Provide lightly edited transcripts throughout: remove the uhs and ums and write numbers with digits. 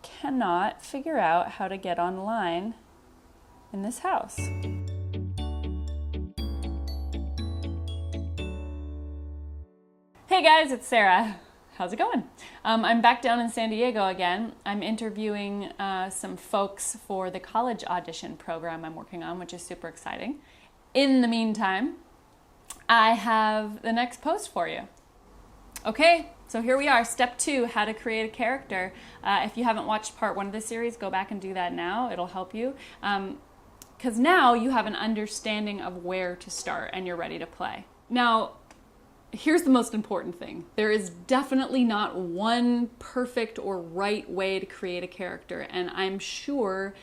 cannot figure out how to get online in this house. Hey guys, it's Sarah. How's it going? I'm back down in San Diego again. I'm interviewing some folks for the college audition program I'm working on, which is super exciting. In the meantime, I have the next post for you. Okay, so here we are, step 2, how to create a character. If you haven't watched part 1 of the series, go back and do that now. It'll help you. Because now you have an understanding of where to start and you're ready to play. Now, here's the most important thing. There is definitely not one perfect or right way to create a character, and I'm sure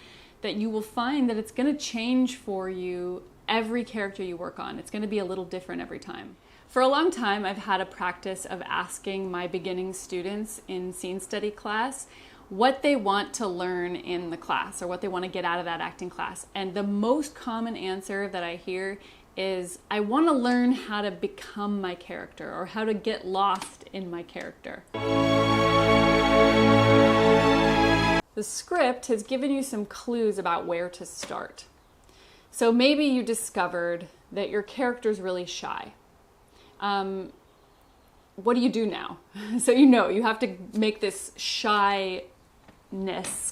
that you will find that it's going to change for you every character you work on. It's going to be a little different every time. For a long time, I've had a practice of asking my beginning students in scene study class what they want to learn in the class or what they want to get out of that acting class. And the most common answer that I hear is, I want to learn how to become my character or how to get lost in my character. The script has given you some clues about where to start. So maybe you discovered that your character's really shy. What do you do now? So you have to make this shyness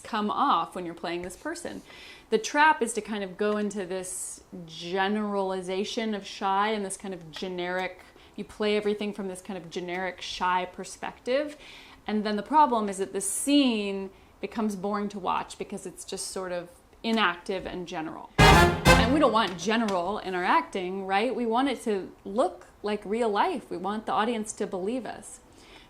come off when you're playing this person. The trap is to kind of go into this generalization of shy and this kind of generic, you play everything from this kind of generic shy perspective. And then the problem is that the scene becomes boring to watch because it's just sort of inactive and general. And we don't want general in our acting, right? We want it to look like real life. We want the audience to believe us.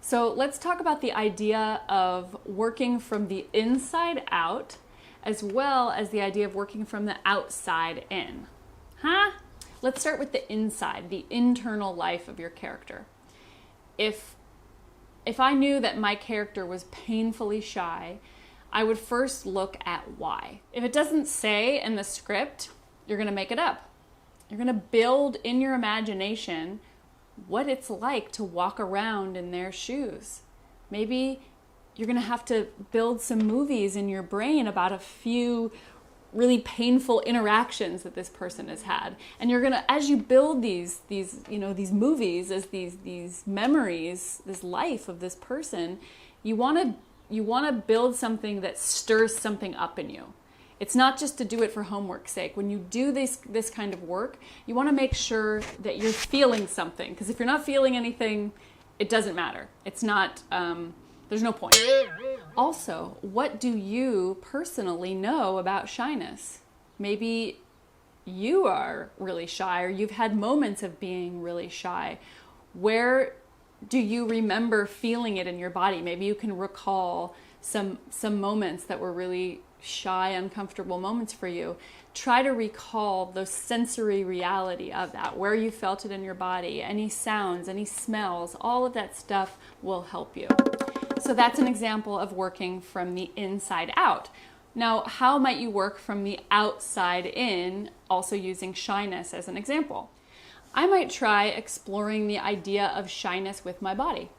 So let's talk about the idea of working from the inside out, as well as the idea of working from the outside in. Let's start with the inside, the internal life of your character. If I knew that my character was painfully shy, I would first look at why. If it doesn't say in the script, you're going to make it up. You're going to build in your imagination what it's like to walk around in their shoes. Maybe you're going to have to build some movies in your brain about a few really painful interactions that this person has had. And you're going to, as you build these movies, as these memories, this life of this person, you want to build something that stirs something up in you. It's not just to do it for homework's sake. When you do this kind of work, you want to make sure that you're feeling something. Because if you're not feeling anything, it doesn't matter. It's not, there's no point. Also, what do you personally know about shyness? Maybe you are really shy, or you've had moments of being really shy. Where do you remember feeling it in your body? Maybe you can recall some moments that were really shy, uncomfortable moments for you. Try to recall the sensory reality of that, where you felt it in your body, any sounds, any smells, all of that stuff will help you. So that's an example of working from the inside out. Now, how might you work from the outside in, also using shyness as an example? I might try exploring the idea of shyness with my body.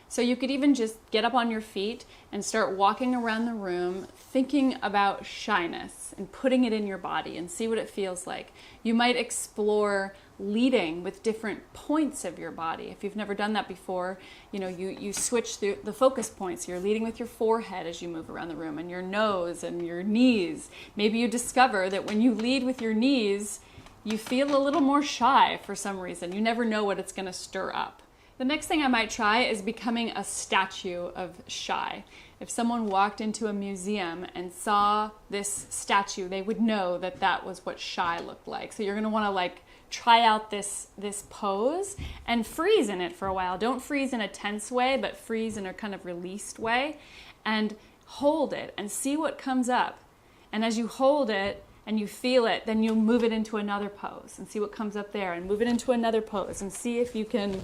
So you could even just get up on your feet and start walking around the room thinking about shyness and putting it in your body and see what it feels like. You might explore leading with different points of your body. If you've never done that before, you switch the focus points. You're leading with your forehead as you move around the room, and your nose and your knees. Maybe you discover that when you lead with your knees, you feel a little more shy for some reason. You never know what it's going to stir up. The next thing I might try is becoming a statue of shy. If someone walked into a museum and saw this statue, they would know that that was what shy looked like. So you're going to want to try out this pose and freeze in it for a while. Don't freeze in a tense way, but freeze in a kind of released way, and hold it and see what comes up. And as you hold it and you feel it, then you'll move it into another pose and see what comes up there, and move it into another pose and see if you can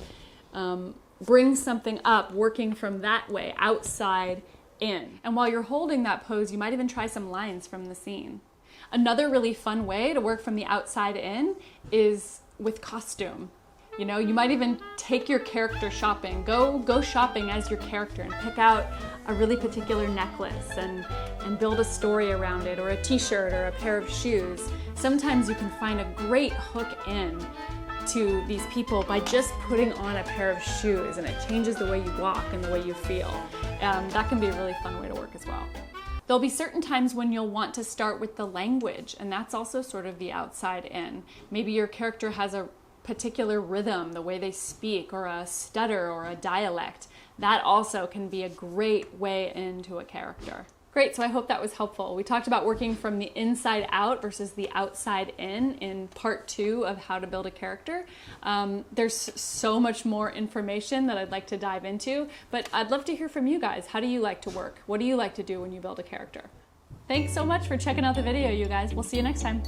bring something up working from that way, outside in. And while you're holding that pose, you might even try some lines from the scene. Another really fun way to work from the outside in is with costume. You know, you might even take your character shopping. Go shopping as your character and pick out a really particular necklace and build a story around it, or a t-shirt or a pair of shoes. Sometimes you can find a great hook in to these people by just putting on a pair of shoes, and it changes the way you walk and the way you feel. That can be a really fun way to work as well. There'll be certain times when you'll want to start with the language, and that's also sort of the outside in. Maybe your character has a particular rhythm, the way they speak, or a stutter or a dialect. That also can be a great way into a character. Great, so I hope that was helpful. We talked about working from the inside out versus the outside in part 2 of how to build a character. There's so much more information that I'd like to dive into, but I'd love to hear from you guys. How do you like to work? What do you like to do when you build a character? Thanks so much for checking out the video, you guys. We'll see you next time.